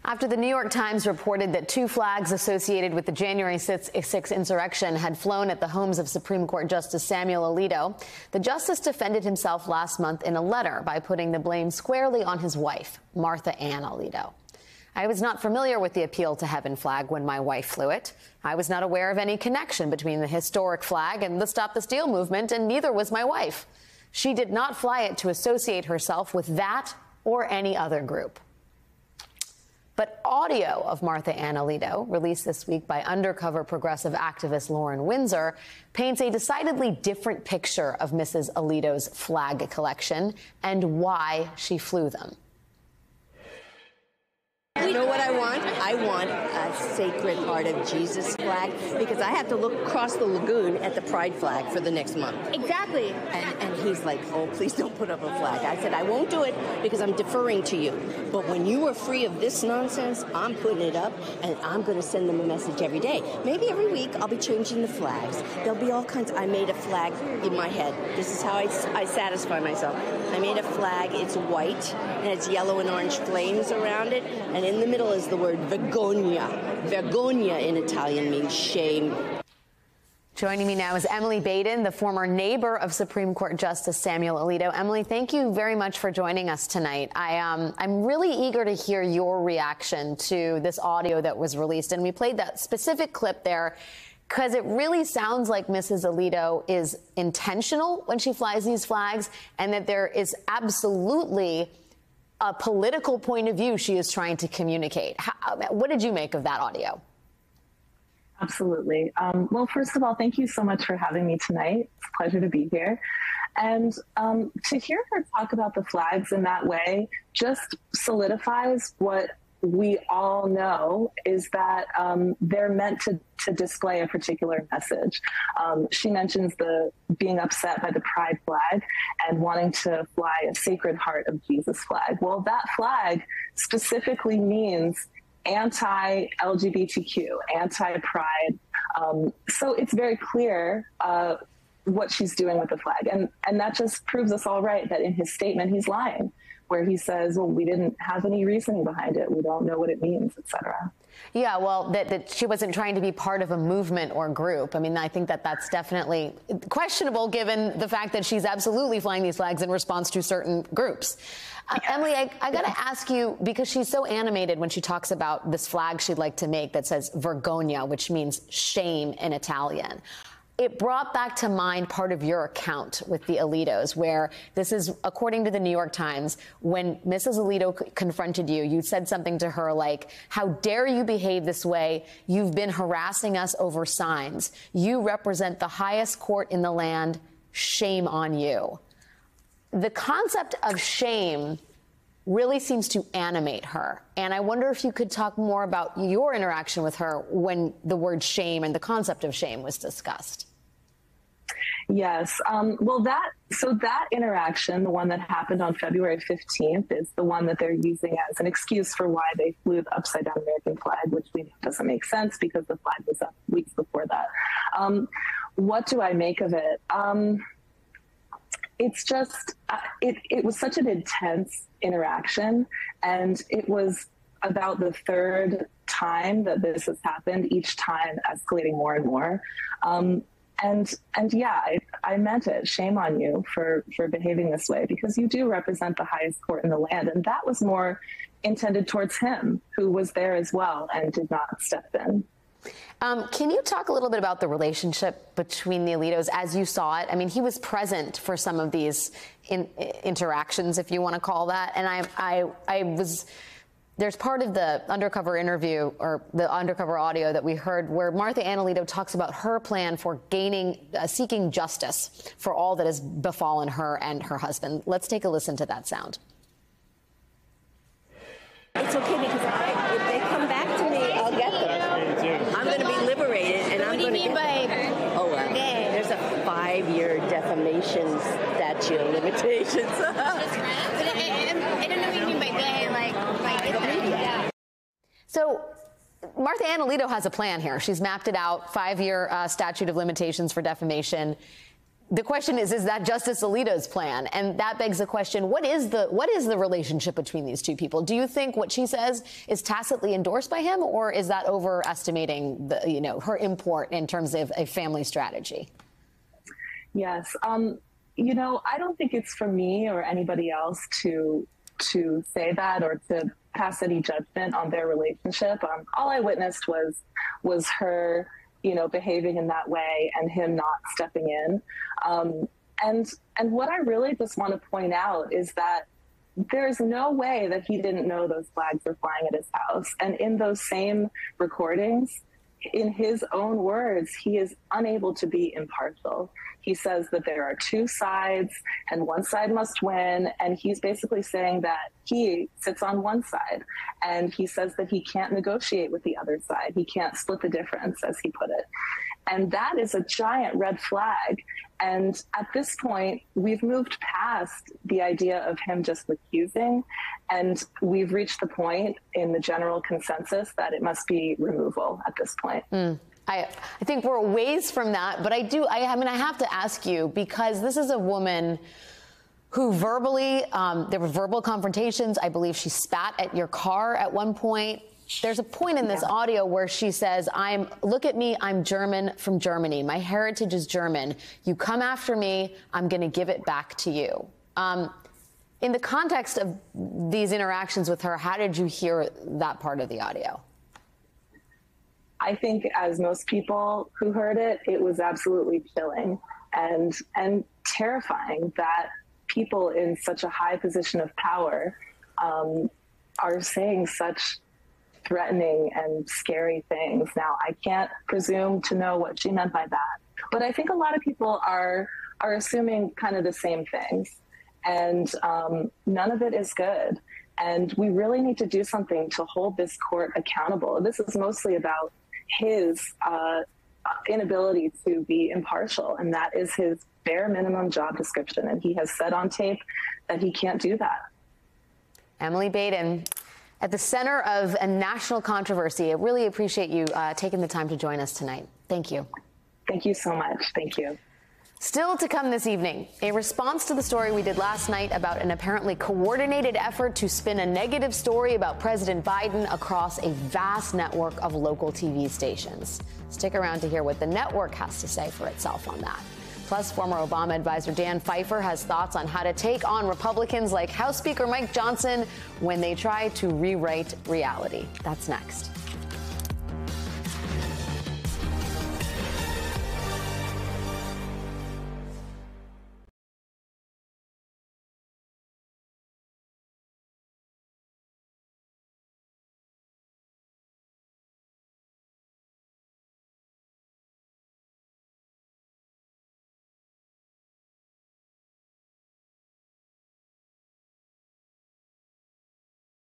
After the New York Times reported that two flags associated with the January 6th insurrection had flown at the homes of Supreme Court Justice Samuel Alito, the justice defended himself last month in a letter by putting the blame squarely on his wife, Marta-Ann Alito. I was not familiar with the Appeal to Heaven flag when my wife flew it. I was not aware of any connection between the historic flag and the Stop the Steal movement, and neither was my wife. She did not fly it to associate herself with that or any other group. But audio of Marta-Ann Alito, released this week by undercover progressive activist Lauren Windsor, paints a decidedly different picture of Mrs. Alito's flag collection and why she flew them. You know what I want? I want a Sacred Heart of Jesus flag because I have to look across the lagoon at the Pride flag for the next month. Exactly. And he's like, oh, please don't put up a flag. I said, I won't do it because I'm deferring to you. But when you are free of this nonsense, I'm putting it up and I'm going to send them a message every day. Maybe every week I'll be changing the flags. There'll be all kinds. I made a flag in my head. This is how I satisfy myself. I made a flag. It's white and it's yellow and orange flames around it. And in the middle is the word vergogna. Vergogna in Italian means shame. Joining me now is Emily Baden, the former neighbor of Supreme Court Justice Samuel Alito. Emily, thank you very much for joining us tonight. I'm really eager to hear your reaction to this audio that was released. And we played that specific clip there because it really sounds like Mrs. Alito is intentional when she flies these flags and that there is absolutely a political point of view she is trying to communicate. What did you make of that audio? Absolutely. Well, first of all, thank you so much for having me tonight. It's a pleasure to be here. And to hear her talk about the flags in that way just solidifies what we all know is that they're meant to display a particular message. She mentions the being upset by the Pride flag and wanting to fly a Sacred Heart of Jesus flag. Well, that flag specifically means anti-LGBTQ, anti-Pride. So it's very clear what she's doing with the flag. And that just proves us all right that in his statement, he's lying, where he says, well, we didn't have any reasoning behind it. We don't know what it means, et cetera. Yeah, well, that she wasn't trying to be part of a movement or group. I mean, I think that's definitely questionable given the fact that she's absolutely flying these flags in response to certain groups. Emily, I got to ask you, because she's so animated when she talks about this flag she'd like to make that says vergogna, which means shame in Italian. It brought back to mind part of your account with the Alitos, where this is, according to the New York Times, when Mrs. Alito confronted you, you said something to her like, how dare you behave this way? You've been harassing us over signs. You represent the highest court in the land. Shame on you. The concept of shame really seems to animate her. And I wonder if you could talk more about your interaction with her when the word shame and the concept of shame was discussed. Yes. Well, that interaction, the one that happened on February 15th, is the one that they're using as an excuse for why they flew the upside down American flag, which doesn't make sense because the flag was up weeks before that. What do I make of it? It's just, it was such an intense interaction, and it was about the third time that this has happened, each time escalating more and more. And yeah, I meant it. Shame on you for behaving this way, because you do represent the highest court in the land. And that was more intended towards him, who was there as well and did not step in. Can you talk a little bit about the relationship between the Alitos as you saw it? I mean, he was present for some of these interactions, if you want to call that. And I was, there's part of the undercover interview or the undercover audio that we heard where Marta-Ann Alito talks about her plan for seeking justice for all that has befallen her and her husband. Let's take a listen to that sound. It's okay because if they come back to me, I'll get them. I'm going to be liberated, and I'm going to get them. Oh, well, there's a 5-year defamation statute of limitations. I don't know what you mean by gay, like So Marta-Ann Alito has a plan here. She's mapped it out, 5-year statute of limitations for defamation. The question is that Justice Alito's plan? And that begs the question, what is the relationship between these two people? Do you think what she says is tacitly endorsed by him, or is that overestimating her import in terms of a family strategy? Yes. I don't think it's for me or anybody else to say that or to pass any judgment on their relationship. All I witnessed was her behaving in that way and him not stepping in. And what I really just want to point out is that there's no way that he didn't know those flags were flying at his house. And in those same recordings, in his own words, he is unable to be impartial. He says that there are two sides and one side must win. And he's basically saying that he sits on one side. And he says that he can't negotiate with the other side. He can't split the difference, as he put it. And that is a giant red flag. And at this point, we've moved past the idea of him just accusing, and we've reached the point in the general consensus that it must be removal at this point. I think we're a ways from that, but I have to ask you, because this is a woman who verbally, there were verbal confrontations. I believe she spat at your car at one point. There's a point in this audio where she says, look at me, I'm German from Germany. My heritage is German. You come after me, I'm going to give it back to you. In the context of these interactions with her, how did you hear that part of the audio? I think, as most people who heard it, it was absolutely chilling and terrifying that people in such a high position of power are saying such threatening and scary things. Now, I can't presume to know what she meant by that, but I think a lot of people are assuming kind of the same things, and none of it is good. And we really need to do something to hold this court accountable. This is mostly about his inability to be impartial, and that is his bare minimum job description. And he has said on tape that he can't do that. Emily Baden, at the center of a national controversy. I really appreciate you taking the time to join us tonight. Thank you. Thank you so much. Thank you. Still to come this evening, a response to the story we did last night about an apparently coordinated effort to spin a negative story about President Biden across a vast network of local TV stations. Stick around to hear what the network has to say for itself on that. Plus, former Obama advisor Dan Pfeiffer has thoughts on how to take on Republicans like House Speaker Mike Johnson when they try to rewrite reality. That's next.